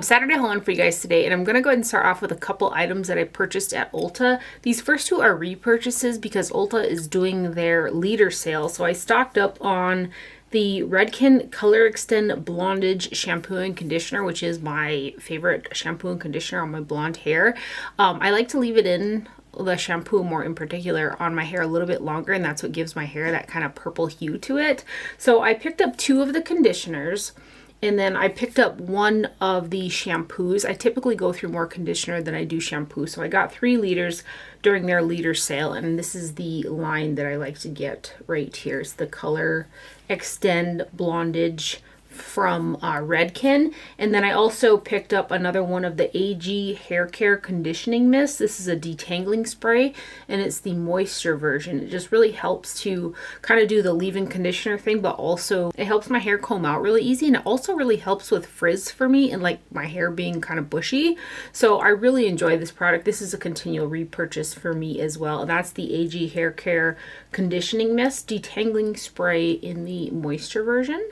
Saturday haul on for you guys today, and I'm going to go ahead and start off with a couple items that I purchased at Ulta. These first two are repurchases because Ulta is doing their leader sale. So I stocked up on the Redken Color Extend Blondage Shampoo and Conditioner, which is my favorite shampoo and conditioner on my blonde hair. I like to leave it in the shampoo more in particular on my hair a little bit longer, and that's what gives my hair that kind of purple hue to it. So I picked up two of the conditioners. And then I picked up one of the shampoos. I typically go through more conditioner than I do shampoo. So I got 3 liters during their leader sale. And this is the line that I like to get right here. It's the Color Extend Blondage from Redken. And then I also picked up another one of the AG Hair Care Conditioning Mist. This is a detangling spray, and it's the moisture version. It just really helps to kind of do the leave-in conditioner thing, but also it helps my hair comb out really easy, and it also really helps with frizz for me and like my hair being kind of bushy. So I really enjoy this product. This is a continual repurchase for me as well. And that's the AG Hair Care Conditioning Mist detangling spray in the moisture version.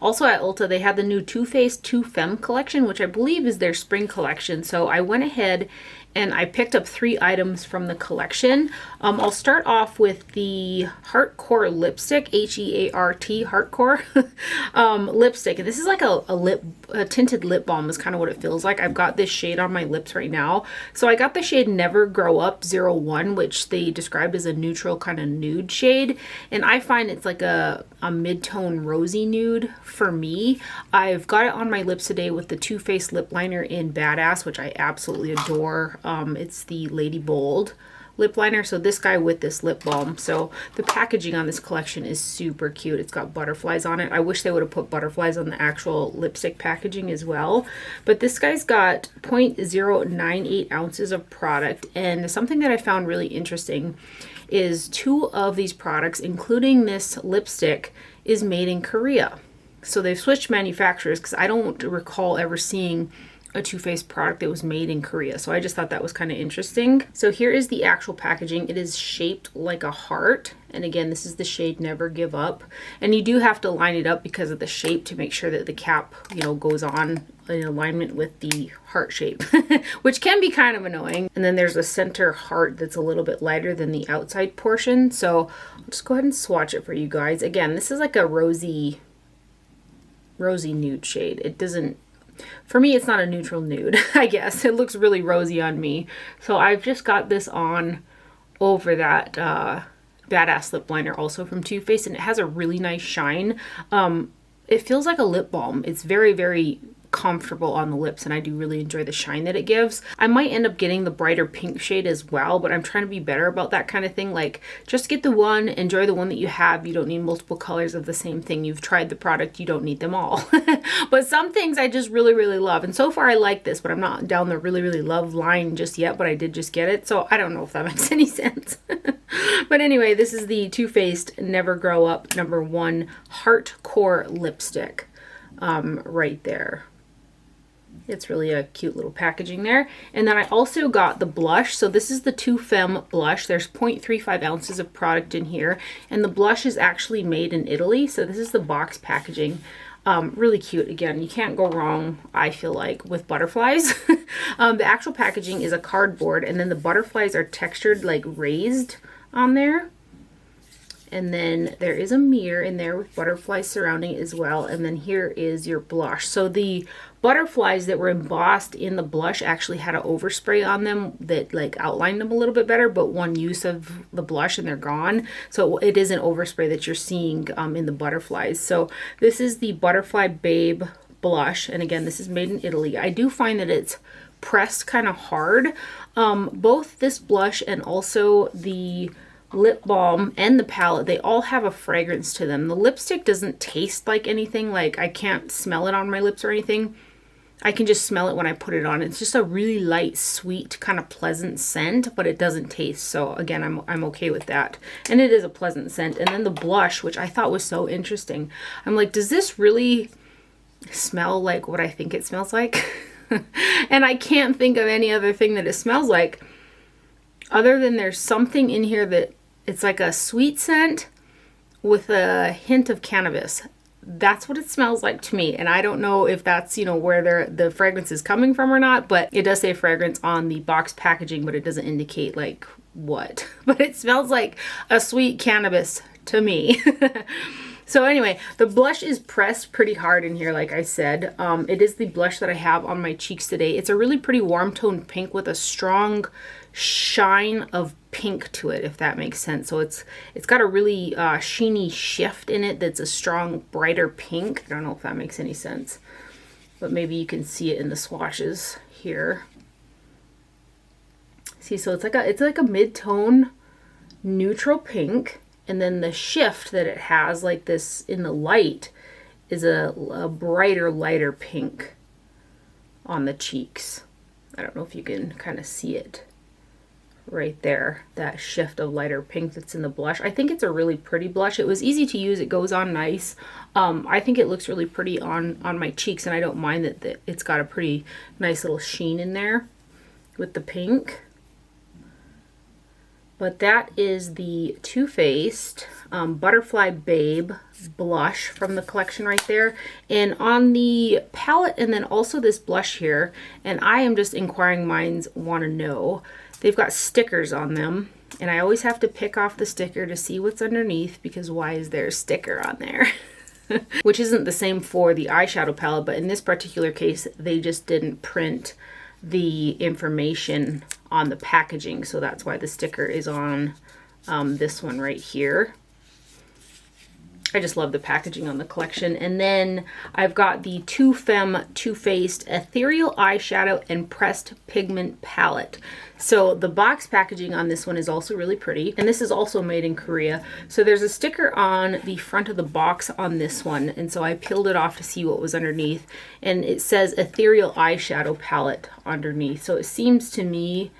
Also at Ulta, they had the new Too Faced Too Femme collection, which I believe is their spring collection. So I went ahead and I picked up 3 items from the collection. I'll start off with the Heartcore lipstick, H-E-A-R-T, Heartcore lipstick. And this is like a tinted lip balm is kind of what it feels like. I've got this shade on my lips right now. So I got the shade Never Grow Up 01, which they described as a neutral kind of nude shade. And I find it's like a mid-tone rosy nude for me. I've got it on my lips today with the Too Faced lip liner in Badass, which I absolutely adore. It's the Lady Bold lip liner. So this guy with this lip balm. So the packaging on this collection is super cute. It's got butterflies on it. I wish they would have put butterflies on the actual lipstick packaging as well. But this guy's got 0.098 ounces of product. And something that I found really interesting is 2 of these products, including this lipstick, is made in Korea. So they've switched manufacturers because I don't recall ever seeing a Too Faced product that was made in Korea. So I just thought that was kind of interesting. So here is the actual packaging. It is shaped like a heart. And again, this is the shade Never Give Up. And you do have to line it up because of the shape to make sure that the cap, you know, goes on in alignment with the heart shape, which can be kind of annoying. And then there's a center heart that's a little bit lighter than the outside portion. So I'll just go ahead and swatch it for you guys. Again, this is like a rosy nude shade. It doesn't, for me, it's not a neutral nude, I guess. It looks really rosy on me. So I've just got this on over that Badass lip liner also from Too Faced, and it has a really nice shine. It feels like a lip balm. It's very, very comfortable on the lips, and I do really enjoy the shine that it gives. I might end up getting the brighter pink shade as well, but I'm trying to be better about that kind of thing. Like, just get the one, enjoy the one that you have. You don't need multiple colors of the same thing. You've tried the product, you don't need them all. But some things I just really, really love, and so far I like this, but I'm not down the really, really love line just yet, but I did just get it, so I don't know if that makes any sense. But anyway, this is the Too Faced Never Grow Up #1 Heartcore lipstick right there. It's really a cute little packaging there. And then I also got the blush. So this is the Too Femme blush. There's 0.35 ounces of product in here. And the blush is actually made in Italy. So this is the box packaging. Really cute. Again, you can't go wrong, I feel like, with butterflies. The actual packaging is a cardboard. And then the butterflies are textured, like raised on there. And then there is a mirror in there with butterflies surrounding it as well. And then here is your blush. So the butterflies that were embossed in the blush actually had an overspray on them that like outlined them a little bit better, but one use of the blush and they're gone. So it is an overspray that you're seeing in the butterflies. So this is the Butterfly Babe blush. And again, this is made in Italy. I do find that it's pressed kind of hard. Both this blush and also the lip balm and the palette, they all have a fragrance to them. The lipstick doesn't taste like anything. Like, I can't smell it on my lips or anything. I can just smell it when I put it on. It's just a really light, sweet, kind of pleasant scent, but it doesn't taste. So again, I'm okay with that. And it is a pleasant scent. And then the blush, which I thought was so interesting. I'm like, does this really smell like what I think it smells like? And I can't think of any other thing that it smells like, other than there's something in here that it's like a sweet scent with a hint of cannabis. that's what it smells like to me. And I don't know if that's, you know, where the fragrance is coming from or not, but it does say fragrance on the box packaging, but it doesn't indicate like what. But it smells like a sweet cannabis to me. So anyway, the blush is pressed pretty hard in here, like I said. It is the blush that I have on my cheeks today. It's a really pretty warm toned pink with a strong shine of pink to it, if that makes sense. So it's got a really sheeny shift in it that's a strong, brighter pink. I don't know if that makes any sense, but maybe you can see it in the swatches here. See, so it's like a mid-tone neutral pink. And then the shift that it has, like this in the light, is a brighter, lighter pink on the cheeks. I don't know if you can kind of see it right there, that shift of lighter pink that's in the blush. I think it's a really pretty blush. It was easy to use. It goes on nice. I think it looks really pretty on my cheeks, and I don't mind that it's got a pretty nice little sheen in there with the pink. But that is the Too Faced Butterfly Babe blush from the collection right there. And on the palette, and then also this blush here, and I am just inquiring minds want to know, they've got stickers on them. And I always have to pick off the sticker to see what's underneath, because why is there a sticker on there? Which isn't the same for the eyeshadow palette, but in this particular case, they just didn't print the information on the packaging, so that's why the sticker is on this one right here. I just love the packaging on the collection. And then I've got the Too Femme Too Faced Ethereal Eyeshadow and Pressed Pigment Palette. So the box packaging on this one is also really pretty. And this is also made in Korea. So there's a sticker on the front of the box on this one. And so I peeled it off to see what was underneath. And it says Ethereal Eyeshadow Palette underneath. So it seems to me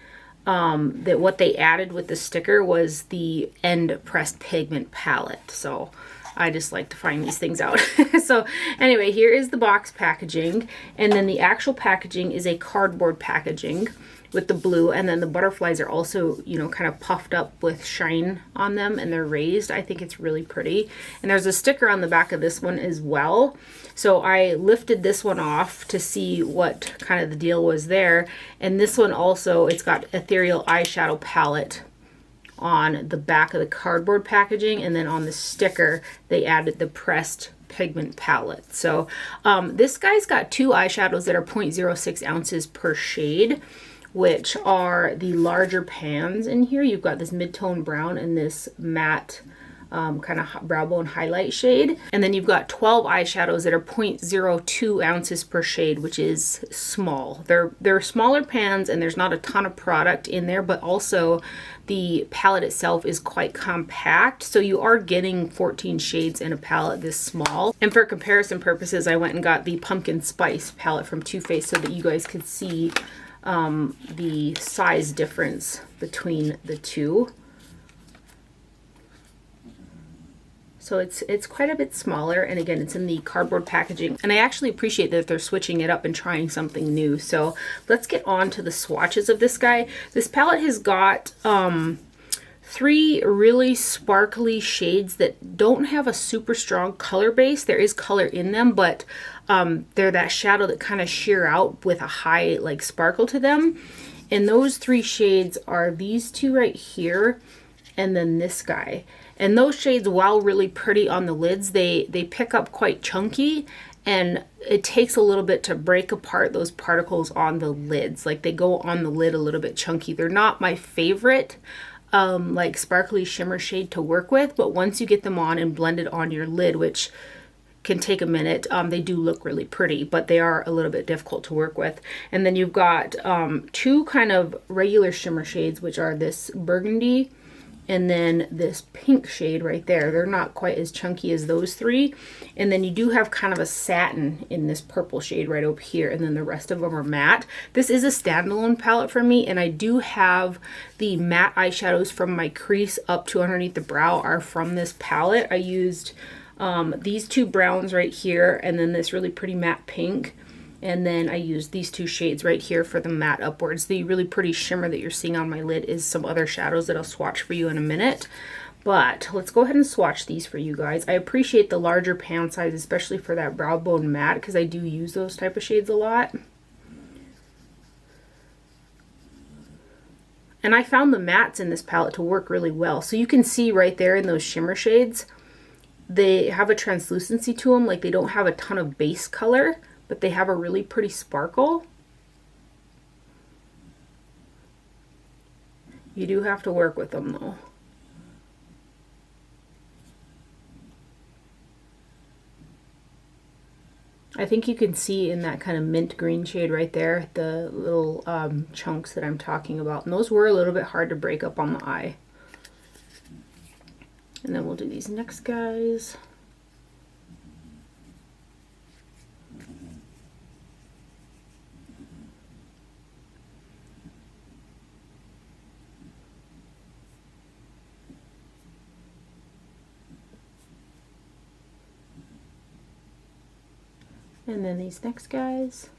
that what they added with the sticker was the end pressed pigment palette. So I just like to find these things out. So anyway, here is the box packaging, and then the actual packaging is a cardboard packaging with the blue, and then the butterflies are also, you know, kind of puffed up with shine on them, and they're raised. I think it's really pretty. And there's a sticker on the back of this one as well. So I lifted this one off to see what kind of the deal was there. And this one also, it's got Ethereal Eyeshadow Palette on the back of the cardboard packaging, and then on the sticker they added the pressed pigment palette. So this guy's got two eyeshadows that are 0.06 ounces per shade, which are the larger pans in here. You've got this mid-tone brown and this matte kind of brow bone highlight shade. And then you've got 12 eyeshadows that are 0.02 ounces per shade, which is small. They're smaller pans, and there's not a ton of product in there, but also the palette itself is quite compact. So you are getting 14 shades in a palette this small. And for comparison purposes, I went and got the Pumpkin Spice palette from Too Faced so that you guys could see the size difference between the two. So it's quite a bit smaller, and again, it's in the cardboard packaging. And I actually appreciate that they're switching it up and trying something new. So let's get on to the swatches of this guy. This palette has got 3 really sparkly shades that don't have a super strong color base. There is color in them, but they're that shadow that kind of sheer out with a high like sparkle to them. And those 3 shades are these 2 right here, and then this guy. And those shades, while really pretty on the lids, they pick up quite chunky, and it takes a little bit to break apart those particles on the lids. Like, they go on the lid a little bit chunky. They're not my favorite like sparkly shimmer shade to work with, but once you get them on and blend it on your lid, which can take a minute, they do look really pretty, but they are a little bit difficult to work with. And then you've got 2 kind of regular shimmer shades, which are this burgundy and then this pink shade right there. They're not quite as chunky as those 3. And then you do have kind of a satin in this purple shade right over here, and then the rest of them are matte. This is a standalone palette for me, and I do have the matte eyeshadows from my crease up to underneath the brow are from this palette. I used these 2 browns right here, and then this really pretty matte pink. And then I used these 2 shades right here for the matte upwards. The really pretty shimmer that you're seeing on my lid is some other shadows that I'll swatch for you in a minute. But let's go ahead and swatch these for you guys. I appreciate the larger pan size, especially for that brow bone matte, because I do use those type of shades a lot. And I found the mattes in this palette to work really well. So you can see right there in those shimmer shades, they have a translucency to them. Like, they don't have a ton of base color, but they have a really pretty sparkle. You do have to work with them though. I think you can see in that kind of mint green shade right there, the little chunks that I'm talking about. And those were a little bit hard to break up on the eye. And then we'll do these next guys. And then these next guys.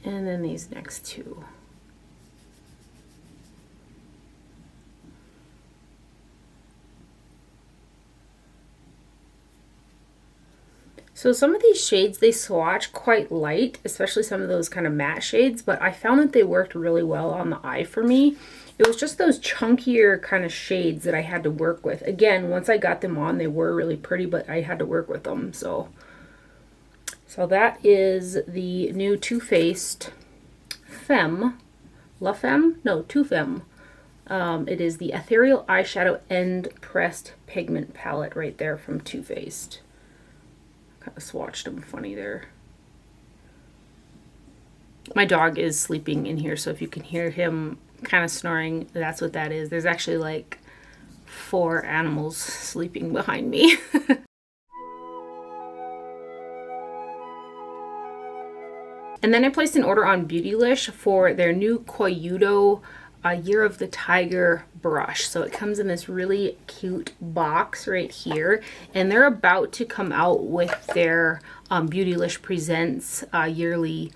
And then these next two. So some of these shades, they swatch quite light, especially some of those kind of matte shades, but I found that they worked really well on the eye for me. It was just those chunkier kind of shades that I had to work with. Again, once I got them on, they were really pretty, but I had to work with them. So that is the new Too Faced Femme. La Femme? No, Too Femme. It is the Ethereal Eyeshadow End Pressed Pigment Palette right there from Too Faced. Kind of swatched them funny there. My dog is sleeping in here, so if you can hear him kind of snoring, that's what that is. There's actually like 4 animals sleeping behind me. And then I placed an order on Beautylish for their new Koyudo Year of the Tiger brush. So it comes in this really cute box right here, and they're about to come out with their Beautylish Presents yearly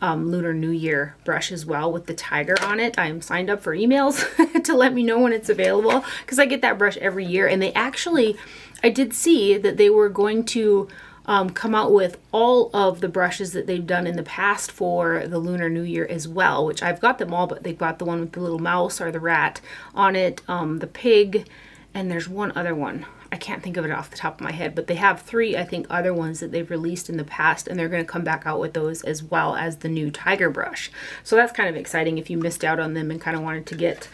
Lunar New Year brush as well with the tiger on it. I'm signed up for emails to let me know when it's available, because I get that brush every year. And they actually, I did see that they were going to come out with all of the brushes that they've done in the past for the Lunar New Year as well, which I've got them all, but they've got the one with the little mouse or the rat on it, the pig, and there's one other one. I can't think of it off the top of my head, but they have 3, I think, other ones that they've released in the past, and they're going to come back out with those as well as the new tiger brush. So that's kind of exciting if you missed out on them and kind of wanted to get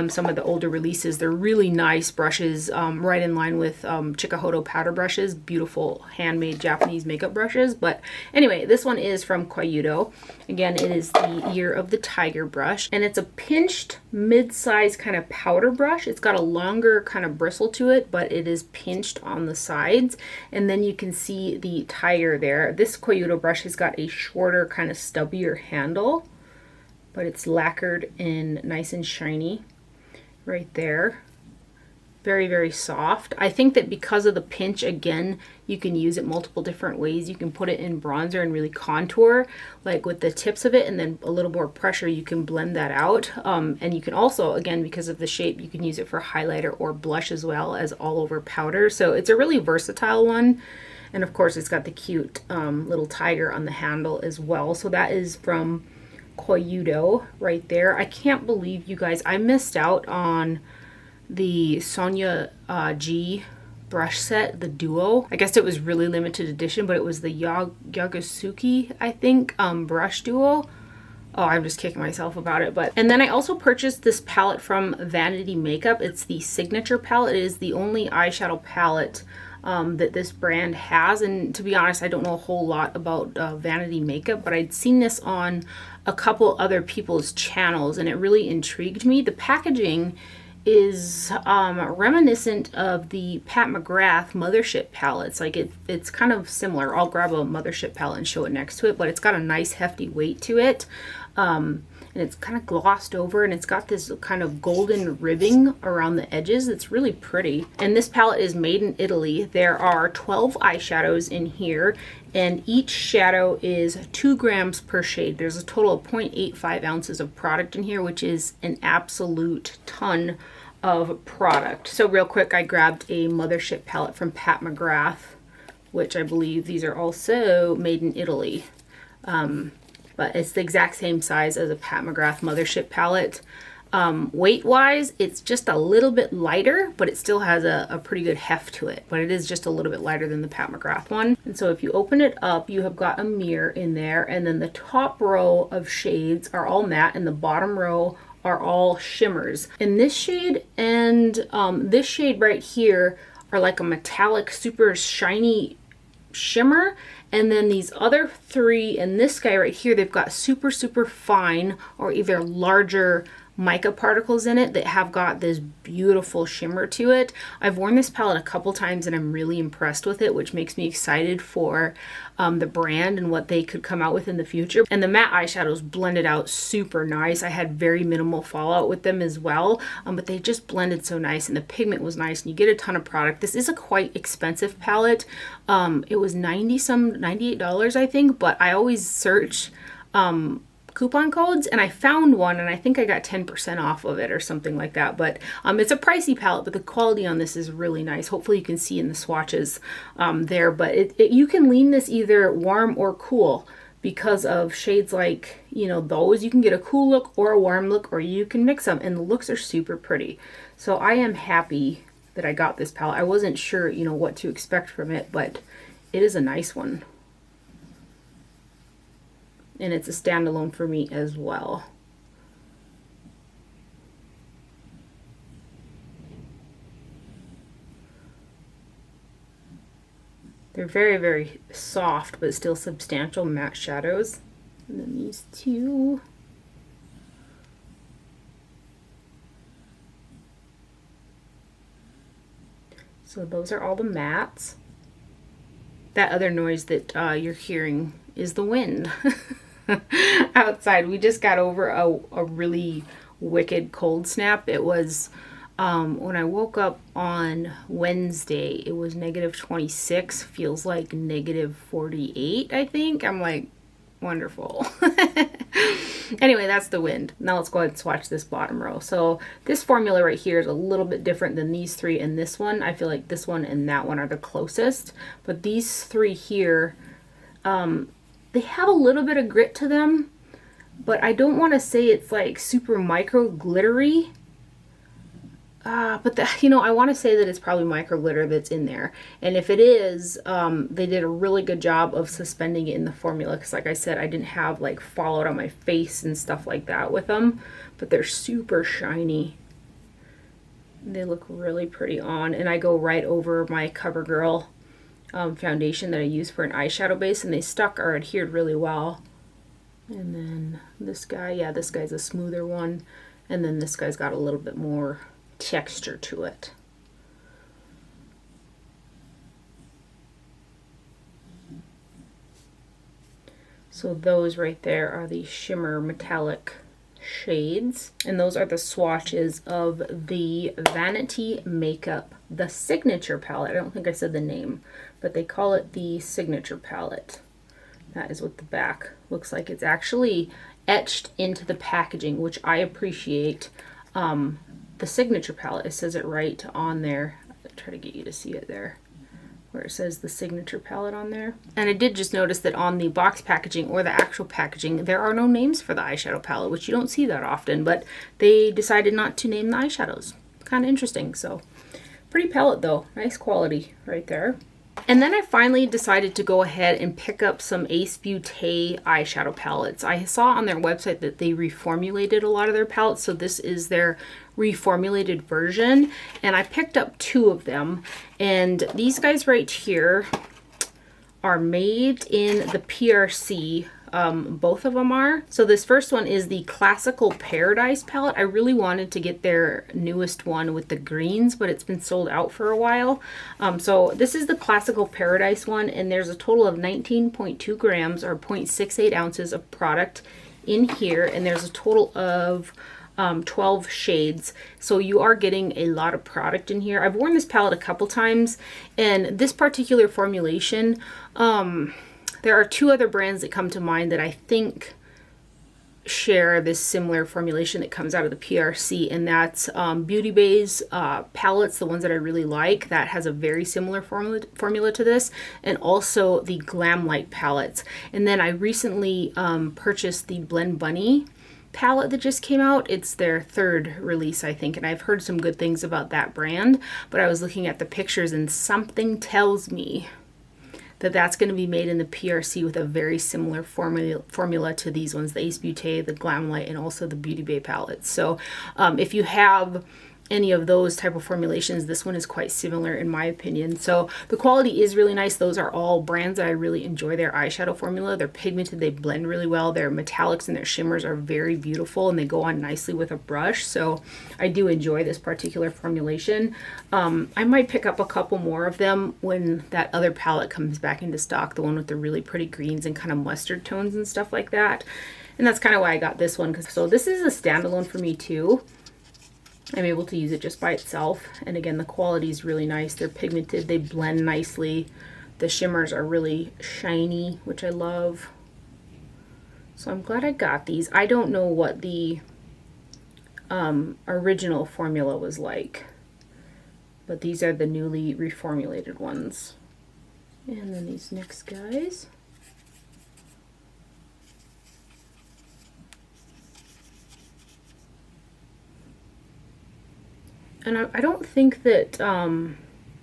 some of the older releases. They're really nice brushes, right in line with Chikuhodo powder brushes, beautiful handmade Japanese makeup brushes. But anyway, this one is from Koyudo. Again, it is the Year of the Tiger brush, and it's a pinched mid-size kind of powder brush. It's got a longer kind of bristle to it, but it is pinched on the sides, and then you can see the tiger there. This Koyudo brush has got a shorter kind of stubbier handle, but it's lacquered in nice and shiny right there. Very, very soft. I think that because of the pinch, again, you can use it multiple different ways. You can put it in bronzer and really contour, like with the tips of it, and then a little more pressure, you can blend that out. And you can also, again, because of the shape, you can use it for highlighter or blush as well as all over powder. So it's a really versatile one. And of course, it's got the cute little tiger on the handle as well. So that is from Koyudo right there. I can't believe, you guys, I missed out on the Sonia G brush set, the duo. I guess it was really limited edition, but it was the Yagasuki, I think, brush duo. Oh, I'm just kicking myself about it. And then I also purchased this palette from Vanity Makeup. It's the Signature palette. It is the only eyeshadow palette that this brand has. And to be honest, I don't know a whole lot about Vanity Makeup, but I'd seen this on a couple other people's channels, and it really intrigued me. The packaging is reminiscent of the Pat McGrath Mothership palettes. Like it's kind of similar. I'll grab a Mothership palette and show it next to it, but it's got a nice hefty weight to it. and it's kind of glossed over, and it's got this kind of golden ribbing around the edges. It's really pretty. And this palette is made in Italy. There are 12 eyeshadows in here, and each shadow is 2 grams per shade. There's a total of 0.85 ounces of product in here, which is an absolute ton of product. So real quick, I grabbed a Mothership palette from Pat McGrath, which I believe these are also made in Italy. But it's the exact same size as a Pat McGrath Mothership palette. Weight-wise, it's just a little bit lighter, but it still has a pretty good heft to it. But it is just a little bit lighter than the Pat McGrath one. And so if you open it up, you have got a mirror in there, and then the top row of shades are all matte, and the bottom row are all shimmers. And this shade and this shade right here are like a metallic, super shiny shimmer. And then these other 3 and this guy right here, they've got super, super fine or either larger mica particles in it that have got this beautiful shimmer to it. I've worn this palette a couple times and I'm really impressed with it, which makes me excited for the brand and what they could come out with in the future. And the matte eyeshadows blended out super nice. I had very minimal fallout with them as well, but they just blended so nice, and the pigment was nice, and you get a ton of product. This is a quite expensive palette. It was $98 I think, but I always search coupon codes, and I found one, and I think I got 10% off of it or something like that. But it's a pricey palette, but the quality on this is really nice. Hopefully you can see in the swatches there, but you can lean this either warm or cool because of shades like, you know, those. You can get a cool look or a warm look, or you can mix them, and the looks are super pretty. So I am happy that I got this palette. I wasn't sure, you know, what to expect from it, but it is a nice one. And it's a standalone for me as well. They're very, very soft, but still substantial matte shadows. And then these 2. So those are all the mattes. That other noise that you're hearing is the wind. Outside. We just got over a really wicked cold snap. It was when I woke up on Wednesday, it was -26, feels like -48 I think. I'm like, wonderful. Anyway, that's the wind. Now let's go ahead and swatch this bottom row. So this formula right here is a little bit different than these 3 and this one. I feel like this one and that one are the closest, but these 3 here, they have a little bit of grit to them, but I don't want to say it's like super micro glittery. But you know, I want to say that it's probably micro glitter that's in there. And if it is, they did a really good job of suspending it in the formula. Because like I said, I didn't have like fallout on my face and stuff like that with them. But they're super shiny. They look really pretty on. And I go right over my CoverGirl foundation that I use for an eyeshadow base, and they stuck or adhered really well. And then this guy, yeah, this guy's a smoother one, and then this guy's got a little bit more texture to it. So those right there are the shimmer metallic shades, and those are the swatches of the Vanity Makeup, the Signature palette. I don't think I said the name, but they call it the Signature palette. That is what the back looks like. It's actually etched into the packaging, which I appreciate. The Signature palette, it says it right on there. I'll try to get you to see it there, where it says the Signature palette on there. And I did just notice that on the box packaging or the actual packaging, there are no names for the eyeshadow palette, which you don't see that often, but they decided not to name the eyeshadows. Kind of interesting. So pretty palette though, nice quality right there. And then I finally decided to go ahead and pick up some Ace Beaute eyeshadow palettes. I saw on their website that they reformulated a lot of their palettes, so this is their reformulated version. And I picked up 2 of them, and these guys right here are made in the PRC. Both of them are. So this first one is the Classical Paradise palette. I really wanted to get their newest one with the greens, but it's been sold out for a while. So this is the Classical Paradise one, and there's a total of 19.2 grams or 0.68 ounces of product in here, and there's a total of 12 shades, so you are getting a lot of product in here. I've worn this palette a couple times, and this particular formulation, there are two other brands that come to mind that I think share this similar formulation that comes out of the PRC, and that's Beautylish palettes, the ones that I really like, that has a very similar formula to this, and also the Glamlight palettes. And then I recently purchased the Blend Bunny palette that just came out. It's their third release, I think, and I've heard some good things about that brand, but I was looking at the pictures and something tells me that that's going to be made in the PRC with a very similar formula to these ones, the Ace Beaute, the Glamlight, and also the Beauty Bay palettes. So if you have any of those type of formulations, this one is quite similar in my opinion. So the quality is really nice. Those are all brands that I really enjoy their eyeshadow formula. They're pigmented, they blend really well. Their metallics and their shimmers are very beautiful, and they go on nicely with a brush. So I do enjoy this particular formulation. I might pick up a couple more of them when that other palette comes back into stock, the one with the really pretty greens and kind of mustard tones and stuff like that. And that's kind of why I got this one. So this is a standalone for me too. I'm able to use it just by itself, and again, the quality is really nice. They're pigmented, they blend nicely. The shimmers are really shiny, which I love. So I'm glad I got these. I don't know what the original formula was like, but these are the newly reformulated ones. And then these next guys. And I don't think that the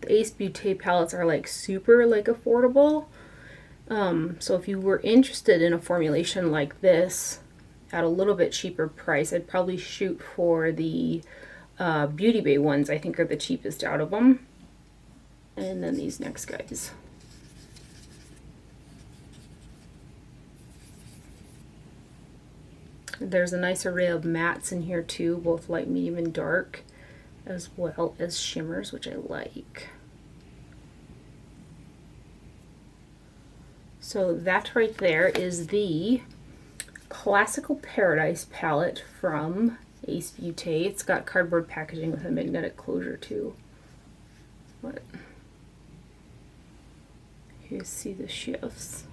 Ace Beaute palettes are like super like affordable. So if you were interested in a formulation like this at a little bit cheaper price, I'd probably shoot for the Beauty Bay ones. I think are the cheapest out of them. And then these next guys. There's a nice array of mattes in here too, both light, medium, and dark, as well as shimmers, which I like. So that right there is the Classical Paradise palette from Ace Beaute. It's got cardboard packaging with a magnetic closure too. But you see the shifts.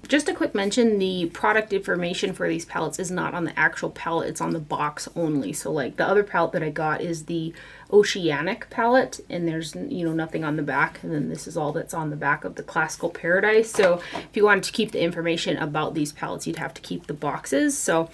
Just a quick mention, the product information for these palettes is not on the actual palette, it's on the box only. So like the other palette that I got is the Oceanic palette, and there's, you know, nothing on the back, and then this is all that's on the back of the Classical Paradise. So if you wanted to keep the information about these palettes, you'd have to keep the boxes. So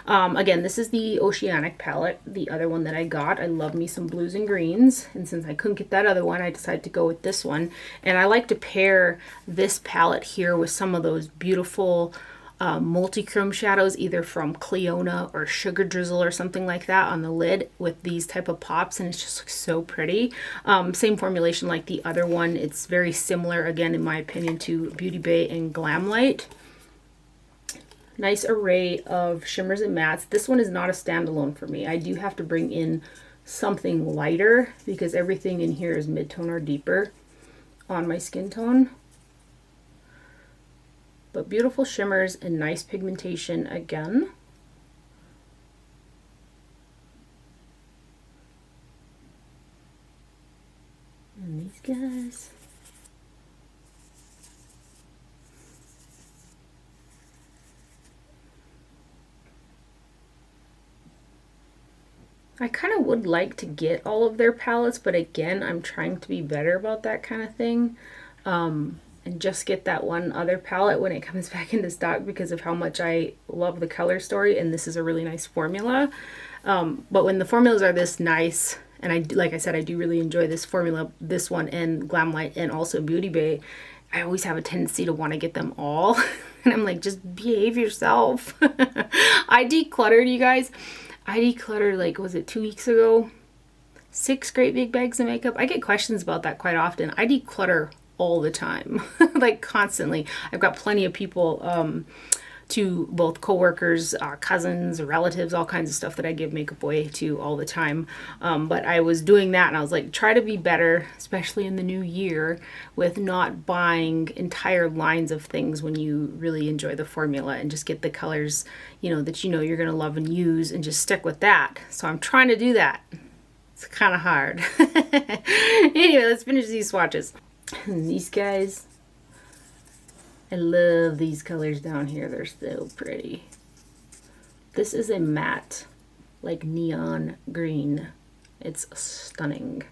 again, this is the Oceanic palette, the other one that I got. I love me some blues and greens, and since I couldn't get that other one, I decided to go with this one. And I like to pair this palette here with some of those beautiful multi-chrome shadows, either from Cleona or Sugar Drizzle or something like that on the lid with these type of pops, and it just looks so pretty. Same formulation like the other one. It's very similar, again, in my opinion, to Beauty Bay and Glamlight. Nice array of shimmers and mattes. This one is not a standalone for me. I do have to bring in something lighter because everything in here is mid-tone or deeper on my skin tone. But beautiful shimmers and nice pigmentation again. And these guys. I kind of would like to get all of their palettes, but again, I'm trying to be better about that kind of thing. And just get that one other palette when it comes back into stock because of how much I love the color story, and this is a really nice formula. But when the formulas are this nice, and like I said, I do really enjoy this formula, this one and Glamlight and also Beauty Bay, I always have a tendency to want to get them all. And I'm like, just behave yourself. I decluttered, you guys. I decluttered, like, was it 2 weeks ago? 6 great big bags of makeup. I get questions about that quite often. I declutter all the time, like constantly. I've got plenty of people to both coworkers, cousins, relatives, all kinds of stuff that I give makeup away to all the time. But I was doing that and I was like, try to be better, especially in the new year, with not buying entire lines of things when you really enjoy the formula, and just get the colors, you know, that you know you're going to love and use, and just stick with that. So I'm trying to do that. It's kind of hard. Anyway, let's finish these swatches. And these guys, I love these colors down here. They're so pretty. This is a matte, like neon green. It's stunning.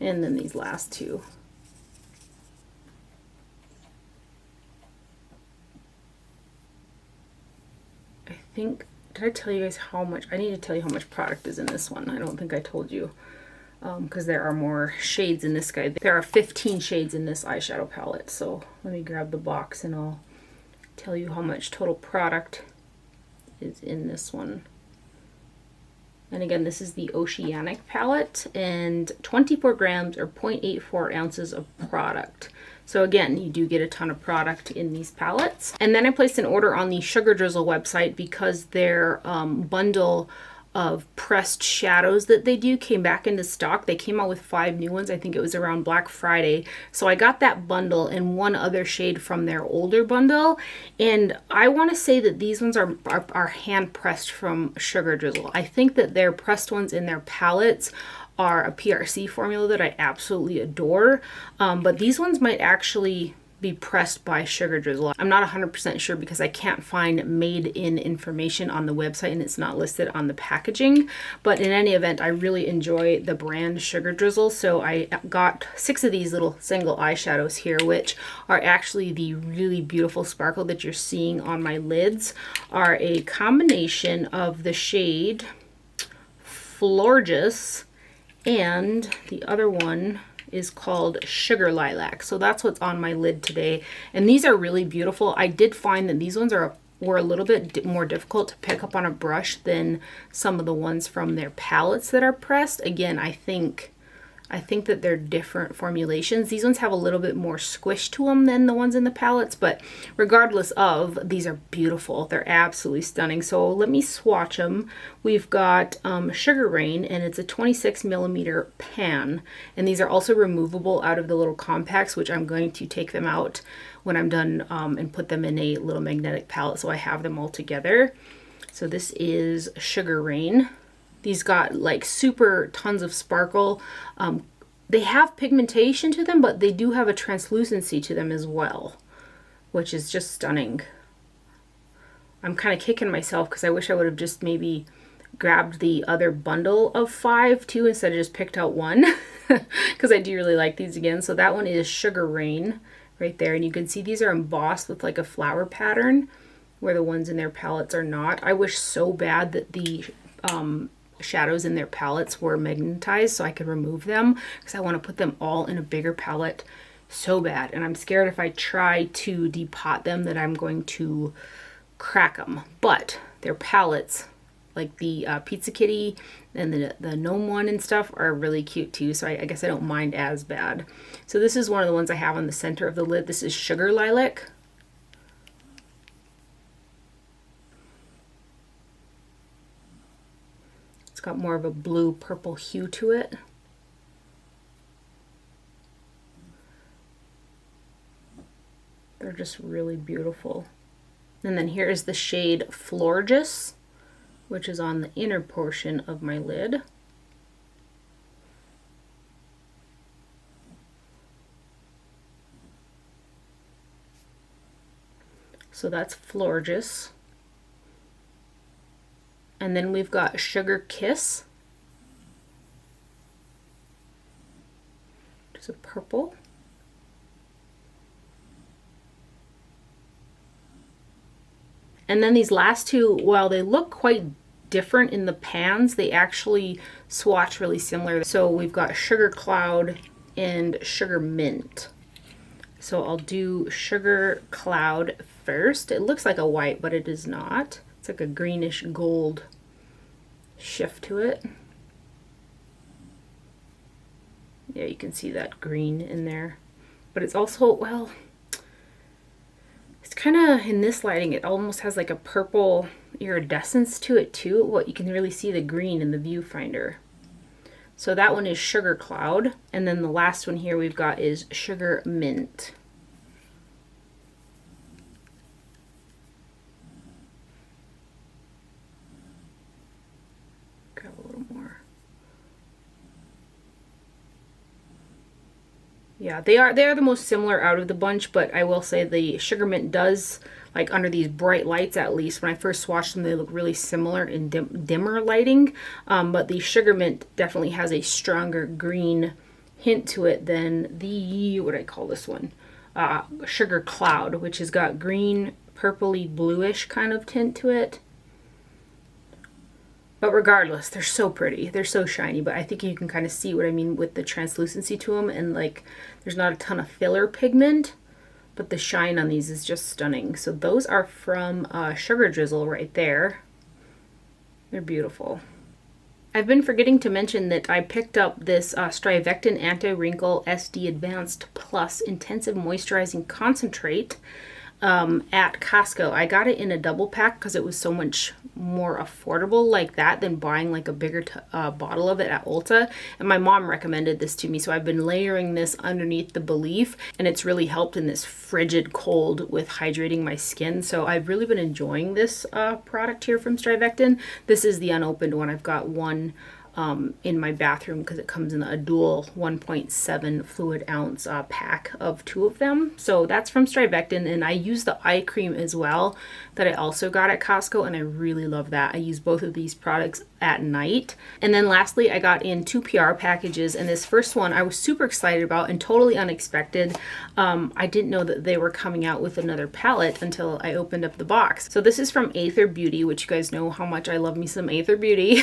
And then these last two. I think, did I tell you guys how much? I need to tell you how much product is in this one. I don't think I told you, because there are more shades in this guy. There are 15 shades in this eyeshadow palette. So let me grab the box and I'll tell you how much total product is in this one. And again, this is the Oceanic palette, and 24 grams or 0.84 ounces of product. So again, you do get a ton of product in these palettes. And then I placed an order on the Sugar Drizzle website because their bundle of pressed shadows that they do came back into stock. They came out with 5 new ones. I think it was around Black Friday. So I got that bundle and one other shade from their older bundle. And I want to say that these ones are hand pressed from Sugar Drizzle. I think that their pressed ones in their palettes are a PRC formula that I absolutely adore. But these ones might actually be pressed by Sugar Drizzle. I'm not 100% sure because I can't find made in information on the website and it's not listed on the packaging. But in any event, I really enjoy the brand Sugar Drizzle. So I got 6 of these little single eyeshadows here, which are actually the really beautiful sparkle that you're seeing on my lids, are a combination of the shade Florges and the other one is called Sugar Lilac. So that's what's on my lid today. And these are really beautiful. I did find that these ones were a little bit more difficult to pick up on a brush than some of the ones from their palettes that are pressed. Again, I think that they're different formulations. These ones have a little bit more squish to them than the ones in the palettes, but regardless of, these are beautiful. They're absolutely stunning. So let me swatch them. We've got Sugar Rain, and it's a 26 millimeter pan. And these are also removable out of the little compacts, which I'm going to take them out when I'm done and put them in a little magnetic palette so I have them all together. So this is Sugar Rain. These got like super tons of sparkle. They have pigmentation to them, but they do have a translucency to them as well, which is just stunning. I'm kind of kicking myself because I wish I would have just maybe grabbed the other bundle of 5 too instead of just picked out one, because I do really like these again. So that one is Sugar Rain right there, and you can see these are embossed with like a flower pattern where the ones in their palettes are not. I wish so bad that the shadows in their palettes were magnetized so I could remove them, because I want to put them all in a bigger palette so bad. And I'm scared if I try to depot them that I'm going to crack them. But their palettes, like the Pizza Kitty and the gnome one and stuff, are really cute too. So I guess I don't mind as bad. So this is one of the ones I have on the center of the lid. This is Sugar Lilac. Got more of a blue purple hue to it. They're just really beautiful. And then here is the shade Florges, which is on the inner portion of my lid. So that's Florges. And then we've got Sugar Kiss, which is a purple. And then these last two, while they look quite different in the pans, they actually swatch really similar. So we've got Sugar Cloud and Sugar Mint. So I'll do Sugar Cloud first. It looks like a white, but it is not. It's like a greenish gold shift to it. Yeah, you can see that green in there. But it's also, well, it's kind of, in this lighting, it almost has like a purple iridescence to it too. What you can really see the green in the viewfinder. So that one is Sugar Cloud. And then the last one here we've got is Sugar Mint. Grab a little more. Yeah, they are the most similar out of the bunch, but I will say the Sugar Mint does, like under these bright lights at least, when I first swatched them, they look really similar in dimmer lighting. But the Sugar Mint definitely has a stronger green hint to it than the, what do I call this one? Sugar Cloud, which has got green, purpley, bluish kind of tint to it. But regardless, they're so pretty. They're so shiny, but I think you can kind of see what I mean with the translucency to them, and like there's not a ton of filler pigment, but the shine on these is just stunning. So those are from Sugar Drizzle right there. They're beautiful. I've been forgetting to mention that I picked up this Strivectin Anti-Wrinkle SD Advanced Plus Intensive Moisturizing Concentrate at Costco. I got it in a double pack because it was so much more affordable like that than buying like a bigger bottle of it at Ulta. And my mom recommended this to me, so I've been layering this underneath the Belief, and it's really helped in this frigid cold with hydrating my skin. So I've really been enjoying this product here from Strivectin. This is the unopened one. I've got one in my bathroom because it comes in a dual 1.7 fluid ounce pack of 2 of them. So that's from Strivectin, and I use the eye cream as well that I also got at Costco, and I really love that. I use both of these products at night. And then lastly, I got in 2 PR packages, and this first one I was super excited about and totally unexpected. I didn't know that they were coming out with another palette until I opened up the box. So this is from Aether Beauty, which you guys know how much I love me some Aether Beauty.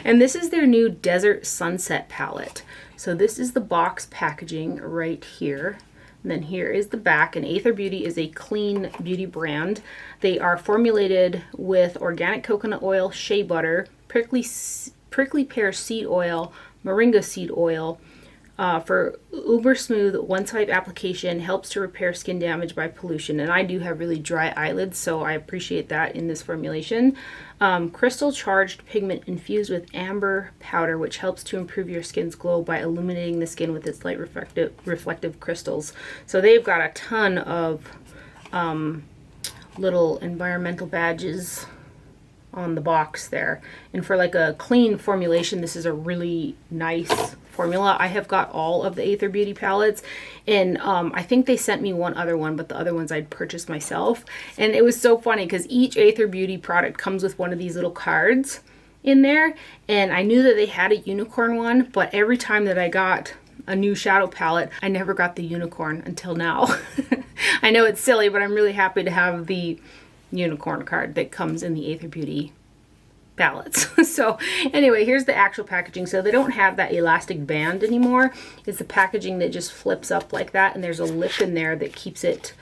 And this is their new Desert Sunset palette. So this is the box packaging right here. And then here is the back, and Aether Beauty is a clean beauty brand. They are formulated with organic coconut oil, shea butter, prickly pear seed oil, moringa seed oil, for uber smooth one-type application, helps to repair skin damage by pollution. And I do have really dry eyelids, so I appreciate that in this formulation. Crystal charged pigment infused with amber powder, which helps to improve your skin's glow by illuminating the skin with its light reflective crystals. So they've got a ton of little environmental badges on the box there. And for like a clean formulation, this is a really nice formula. I have got all of the Aether Beauty palettes, and I think they sent me one other one, but the other ones I'd purchased myself. And it was so funny because each Aether Beauty product comes with one of these little cards in there, and I knew that they had a unicorn one, but every time that I got a new shadow palette, I never got the unicorn until now. I know it's silly, but I'm really happy to have the unicorn card that comes in the Aether Beauty palettes. So anyway, here's the actual packaging. So they don't have that elastic band anymore. It's the packaging that just flips up like that, and there's a lip in there that keeps it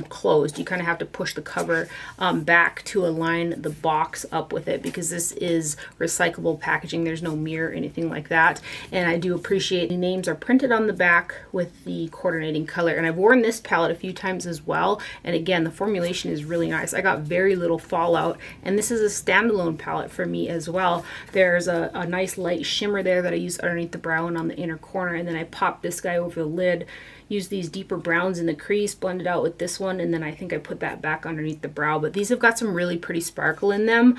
closed. You kind of have to push the cover back to align the box up with it, because this is recyclable packaging. There's no mirror or anything like that. And I do appreciate the names are printed on the back with the coordinating color. And I've worn this palette a few times as well, and again, the formulation is really nice. I got very little fallout, and this is a standalone palette for me as well. There's a nice light shimmer there that I use underneath the brow and on the inner corner, and then I pop this guy over the lid, use these deeper browns in the crease, blend it out with this one, and then I think I put that back underneath the brow. But these have got some really pretty sparkle in them.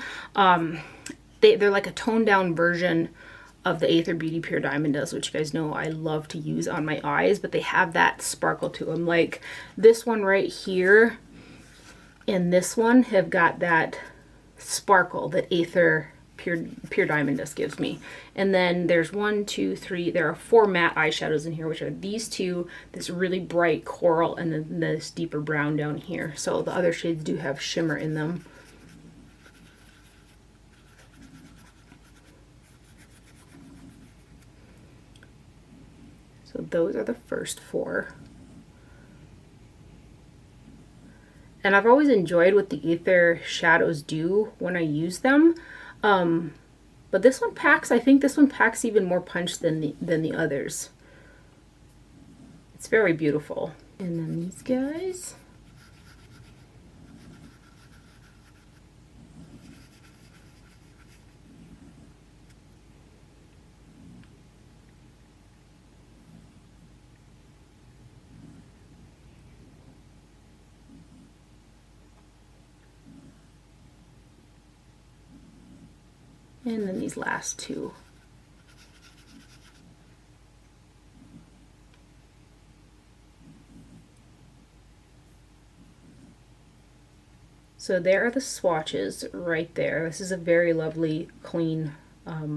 They're like a toned down version of the Aether Beauty Pure Diamond does, which you guys know I love to use on my eyes, but they have that sparkle to them. Like this one right here and this one have got that sparkle that Aether Pure Diamond just gives me. And then there's 1, 2, 3, there are 4 matte eyeshadows in here, which are these 2, this really bright coral, and then this deeper brown down here. So the other shades do have shimmer in them. So those are the first 4. And I've always enjoyed what the Aether shadows do when I use them. But this one packs, I think this one packs even more punch than the others. It's very beautiful. And then these guys. And then these last two. So there are the swatches right there. This is a very lovely, clean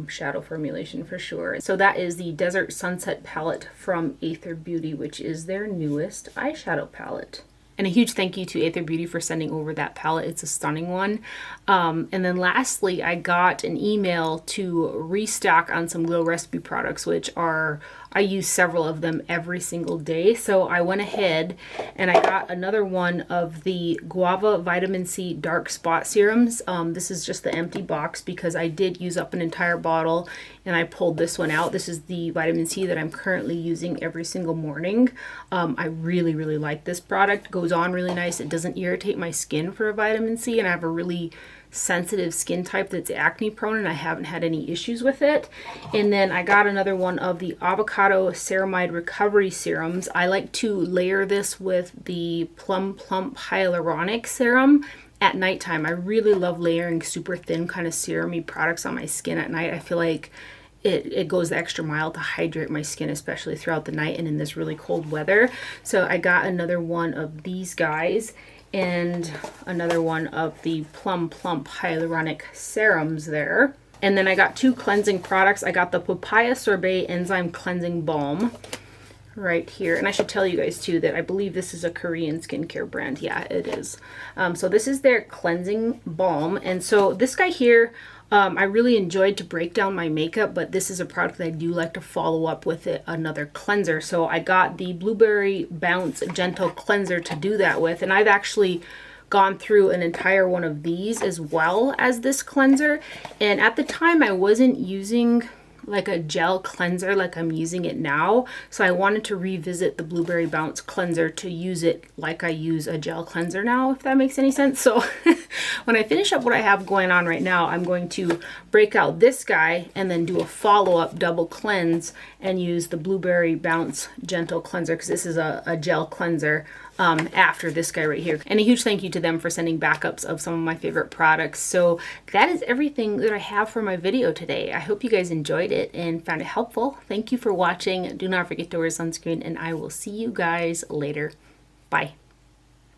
shadow formulation for sure. So that is the Desert Sunset palette from Aether Beauty, which is their newest eyeshadow palette. And a huge thank you to Aether Beauty for sending over that palette. It's a stunning one. And then lastly, I got an email to restock on some Glow Recipe products, which are, I use several of them every single day. So I went ahead and I got another one of the Guava Vitamin C Dark Spot Serums. This is just the empty box because I did use up an entire bottle and I pulled this one out. This is the vitamin C that I'm currently using every single morning. I really, really like this product. It goes on really nice. It doesn't irritate my skin for a vitamin C, and I have a really sensitive skin type that's acne prone and I haven't had any issues with it. And then I got another one of the Avocado Ceramide Recovery Serums. I like to layer this with the Plum Plump Hyaluronic Serum at nighttime. I really love layering super thin kind of serum-y products on my skin at night. I feel like it goes the extra mile to hydrate my skin, especially throughout the night and in this really cold weather. So I got another one of these guys and another one of the Plum Plump Hyaluronic Serums there. And then I got two cleansing products. I got the Papaya Sorbet Enzyme Cleansing Balm right here. And I should tell you guys too that I believe this is a Korean skincare brand. Yeah, it is. So this is their cleansing balm. And so this guy here, I really enjoyed to break down my makeup, but this is a product that I do like to follow up with another cleanser. So I got the Blueberry Bounce Gentle Cleanser to do that with, and I've actually gone through an entire one of these as well as this cleanser. And at the time I wasn't using like a gel cleanser like I'm using it now, so I wanted to revisit the Blueberry Bounce cleanser to use it like I use a gel cleanser now, if that makes any sense. So when I finish up what I have going on right now, I'm going to break out this guy and then do a follow-up double cleanse and use the Blueberry Bounce Gentle Cleanser, because this is a gel cleanser after this guy right here. And a huge thank you to them for sending backups of some of my favorite products. So that is everything that I have for my video today. I hope you guys enjoyed it and found it helpful. Thank you for watching. Do not forget to wear sunscreen, and I will see you guys later. Bye.